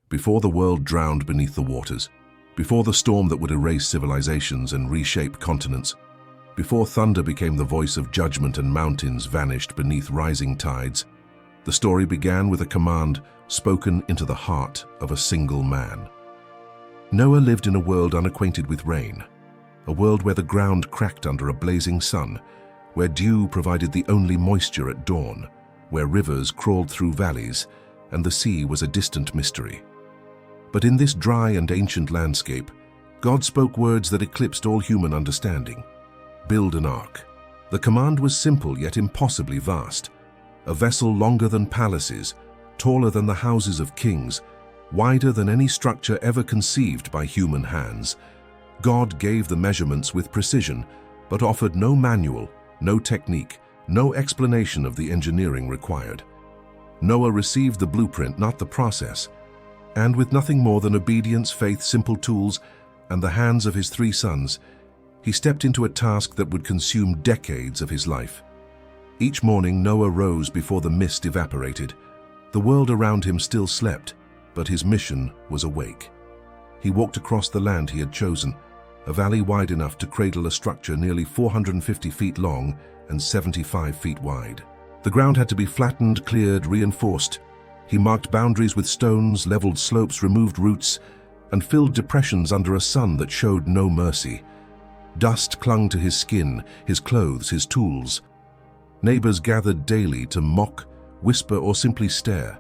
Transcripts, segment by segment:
before the world drowned beneath the waters, before the storm that would erase civilizations and reshape continents, before thunder became the voice of judgment and mountains vanished beneath rising tides, the story began with a command spoken into the heart of a single man. Noah lived in a world unacquainted with rain, a world where the ground cracked under a blazing sun, where dew provided the only moisture at dawn, where rivers crawled through valleys, and the sea was a distant mystery. But in this dry and ancient landscape, God spoke words that eclipsed all human understanding. Build an ark. The command was simple yet impossibly vast. A vessel longer than palaces, taller than the houses of kings, wider than any structure ever conceived by human hands. God gave the measurements with precision, but offered no manual, no technique, no explanation of the engineering required. Noah received the blueprint, not the process, and with nothing more than obedience, faith, simple tools, and the hands of his 3 sons, he stepped into a task that would consume decades of his life. Each morning, Noah rose before the mist evaporated. The world around him still slept, but his mission was awake. He walked across the land he had chosen, a valley wide enough to cradle a structure nearly 450 feet long and 75 feet wide. The ground had to be flattened, cleared, reinforced. He marked boundaries with stones, leveled slopes, removed roots, and filled depressions under a sun that showed no mercy. Dust clung to his skin, his clothes, his tools. Neighbors gathered daily to mock, whisper, or simply stare,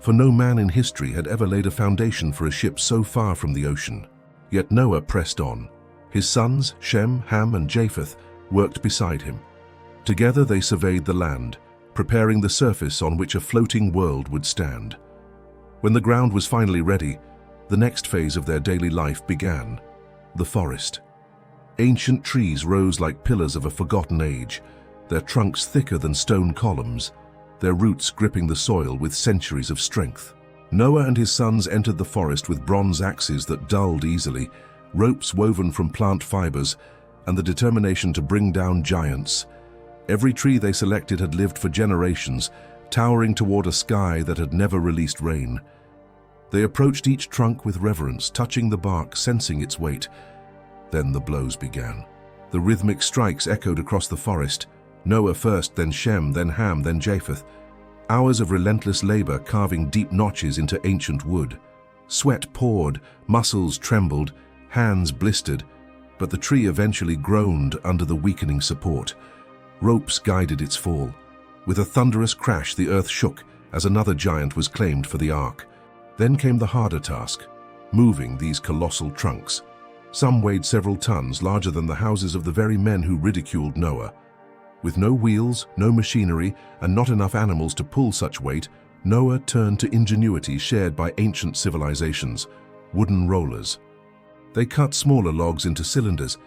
for no man in history had ever laid a foundation for a ship so far from the ocean. Yet Noah pressed on. His sons, Shem, Ham, and Japheth, worked beside him. Together they surveyed the land, preparing the surface on which a floating world would stand. When the ground was finally ready, the next phase of their daily life began: the forest. Ancient trees rose like pillars of a forgotten age, their trunks thicker than stone columns, their roots gripping the soil with centuries of strength. Noah and his sons entered the forest with bronze axes that dulled easily, ropes woven from plant fibers, and the determination to bring down giants. Every tree they selected had lived for generations, towering toward a sky that had never released rain. They approached each trunk with reverence, touching the bark, sensing its weight. Then the blows began. The rhythmic strikes echoed across the forest. Noah first, then Shem, then Ham, then Japheth. Hours of relentless labor carving deep notches into ancient wood. Sweat poured, muscles trembled, hands blistered, but the tree eventually groaned under the weakening support. Ropes guided its fall. With a thunderous crash, the earth shook as another giant was claimed for the ark. Then came the harder task, moving these colossal trunks. Some weighed several tons, larger than the houses of the very men who ridiculed Noah. With no wheels, no machinery, and not enough animals to pull such weight, Noah turned to ingenuity shared by ancient civilizations: wooden rollers. They cut smaller logs into cylinders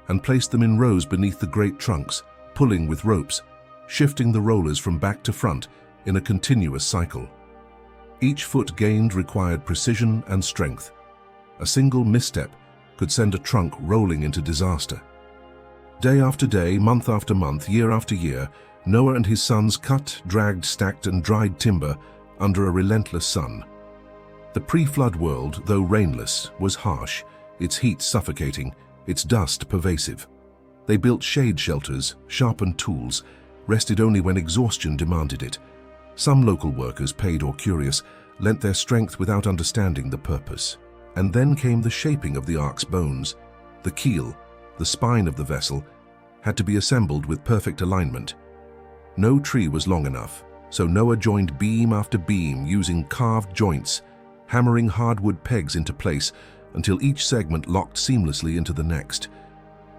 and placed them in rows beneath the great trunks, pulling with ropes, shifting the rollers from back to front in a continuous cycle. Each foot gained required precision and strength. A single misstep could send a trunk rolling into disaster. Day after day, month after month, year after year, Noah and his sons cut, dragged, stacked, and dried timber under a relentless sun. The pre-flood world, though rainless, was harsh, its heat suffocating, its dust pervasive. They built shade shelters, sharpened tools, rested only when exhaustion demanded it. Some local workers, paid or curious, lent their strength without understanding the purpose. And then came the shaping of the ark's bones. The keel, the spine of the vessel, had to be assembled with perfect alignment. No tree was long enough, so Noah joined beam after beam using carved joints, hammering hardwood pegs into place until each segment locked seamlessly into the next.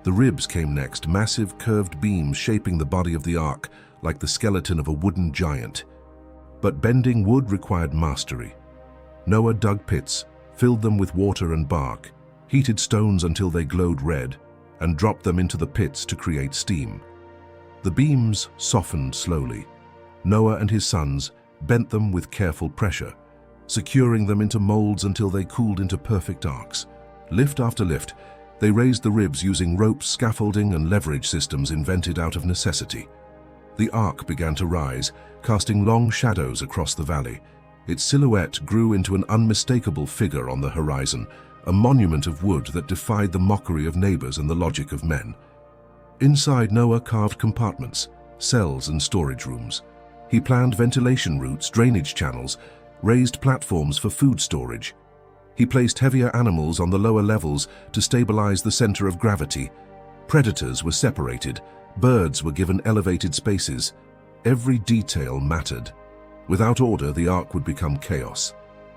The ribs came next, massive curved beams shaping the body of the ark like the skeleton of a wooden giant. But bending wood required mastery. Noah dug pits, filled them with water and bark, heated stones until they glowed red, and dropped them into the pits to create steam. The beams softened slowly. Noah and his sons bent them with careful pressure, securing them into molds until they cooled into perfect arcs. Lift after lift, they raised the ribs using ropes, scaffolding, and leverage systems invented out of necessity. The ark began to rise, casting long shadows across the valley, Its silhouette grew into an unmistakable figure on the horizon, a monument of wood that defied the mockery of neighbors and the logic of men. Inside, Noah carved compartments, cells and storage rooms. He planned ventilation routes, drainage channels, raised platforms for food storage. He placed heavier animals on the lower levels to stabilize the center of gravity. Predators were separated. Birds were given elevated spaces. Every detail mattered. Without order, the ark would become chaos.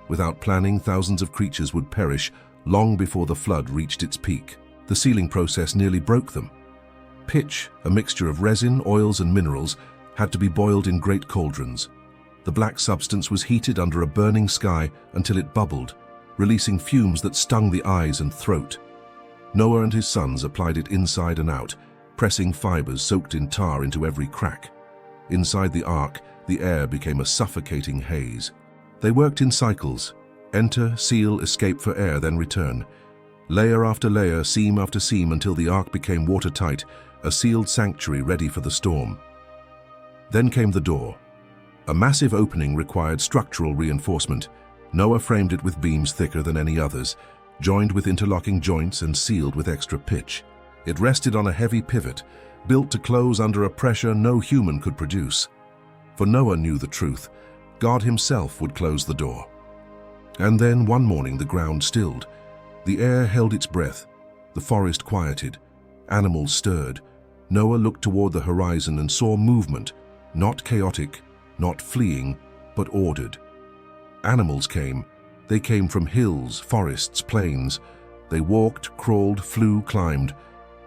Without planning, thousands of creatures would perish long before the flood reached its peak. The sealing process nearly broke them. Pitch, a mixture of resin, oils and minerals, had to be boiled in great cauldrons. The black substance was heated under a burning sky until it bubbled, releasing fumes that stung the eyes and throat. Noah and his sons applied it inside and out, pressing fibers soaked in tar into every crack. Inside the ark, the air became a suffocating haze. They worked in cycles: enter, seal, escape for air, then return. Layer after layer, seam after seam, until the ark became watertight, a sealed sanctuary ready for the storm. Then came the door. A massive opening required structural reinforcement. Noah framed it with beams thicker than any others, joined with interlocking joints and sealed with extra pitch. It rested on a heavy pivot, built to close under a pressure no human could produce. For Noah knew the truth. God himself would close the door. And then one morning the ground stilled. The air held its breath. The forest quieted. Animals stirred. Noah looked toward the horizon and saw movement, not chaotic, not fleeing, but ordered. Animals came. They came from hills, forests, plains. They walked, crawled, flew, climbed.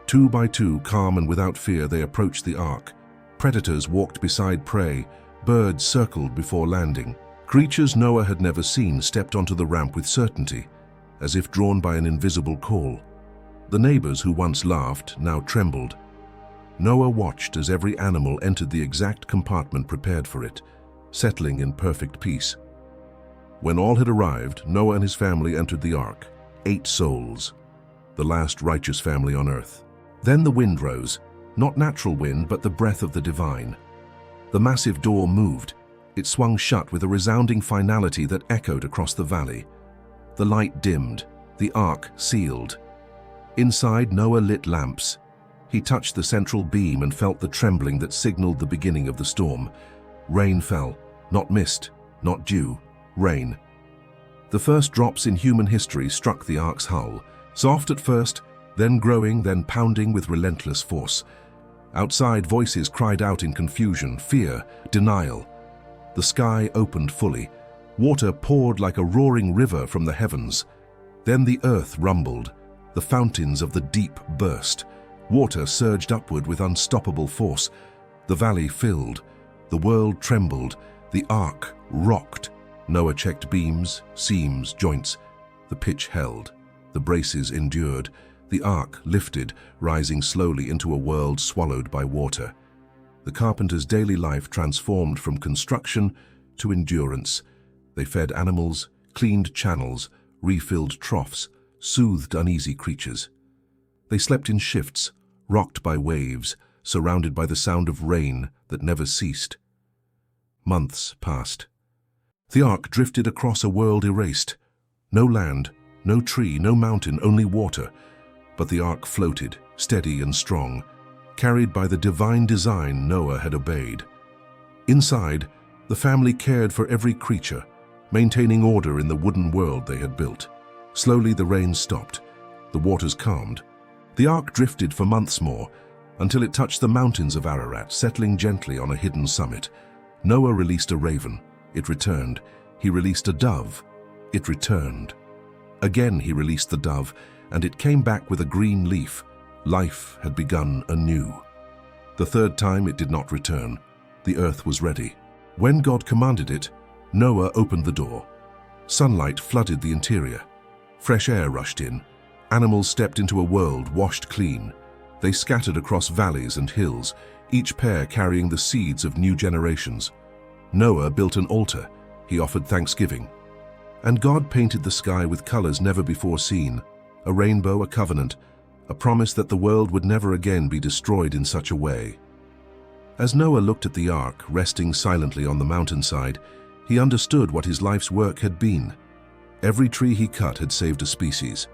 2 by 2, calm and without fear, they approached the ark. Predators walked beside prey. Birds circled before landing. Creatures Noah had never seen stepped onto the ramp with certainty, as if drawn by an invisible call. The neighbors who once laughed now trembled. Noah watched as every animal entered the exact compartment prepared for it, settling in perfect peace. When all had arrived, Noah and his family entered the ark, 8 souls, the last righteous family on earth. Then the wind rose, not natural wind, but the breath of the divine. The massive door moved. It swung shut with a resounding finality that echoed across the valley. The light dimmed, the ark sealed. Inside, Noah lit lamps. He touched the central beam and felt the trembling that signaled the beginning of the storm. Rain fell, not mist, not dew, rain. The first drops in human history struck the ark's hull, soft at first, then growing, then pounding with relentless force. Outside, voices cried out in confusion, fear, denial. The sky opened fully. Water poured like a roaring river from the heavens. Then the earth rumbled. The fountains of the deep burst. Water surged upward with unstoppable force. The valley filled. The world trembled. The ark rocked. Noah checked beams, seams, joints. The pitch held. The braces endured. The ark lifted, rising slowly into a world swallowed by water. The carpenters' daily life transformed from construction to endurance. They fed animals, cleaned channels, refilled troughs, soothed uneasy creatures. They slept in shifts, rocked by waves, surrounded by the sound of rain that never ceased. Months passed. The ark drifted across a world erased. No land, no tree, no mountain, only water. But the ark floated, steady and strong, carried by the divine design Noah had obeyed. Inside, the family cared for every creature, maintaining order in the wooden world they had built. Slowly the rain stopped. The waters calmed. The ark drifted for months more, until it touched the mountains of Ararat, settling gently on a hidden summit. Noah released a raven. It returned. He released a dove. It returned. Again he released the dove, and it came back with a green leaf. Life had begun anew. The third time it did not return. The earth was ready. When God commanded it, Noah opened the door. Sunlight flooded the interior. Fresh air rushed in. Animals stepped into a world washed clean. They scattered across valleys and hills, each pair carrying the seeds of new generations. Noah built an altar. He offered thanksgiving. And God painted the sky with colors never before seen. A rainbow, a covenant, a promise that the world would never again be destroyed in such a way. As Noah looked at the ark, resting silently on the mountainside, He understood what his life's work had been. Every tree he cut had saved a species.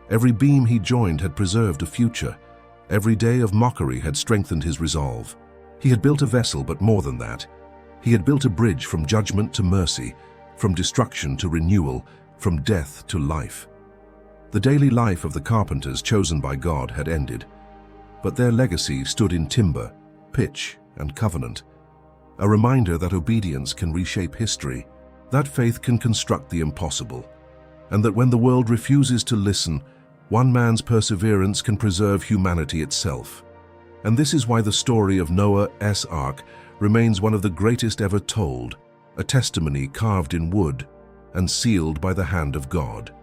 Every beam he joined had preserved a future. Every day of mockery had strengthened his resolve. He had built a vessel, but more than that. He had built a bridge from judgment to mercy, from destruction to renewal, from death to life. The daily life of the carpenters chosen by God had ended, but their legacy stood in timber, pitch, and covenant. A reminder that obedience can reshape history, that faith can construct the impossible, and that when the world refuses to listen, one man's perseverance can preserve humanity itself. And this is why the story of Noah's Ark remains one of the greatest ever told, a testimony carved in wood and sealed by the hand of God.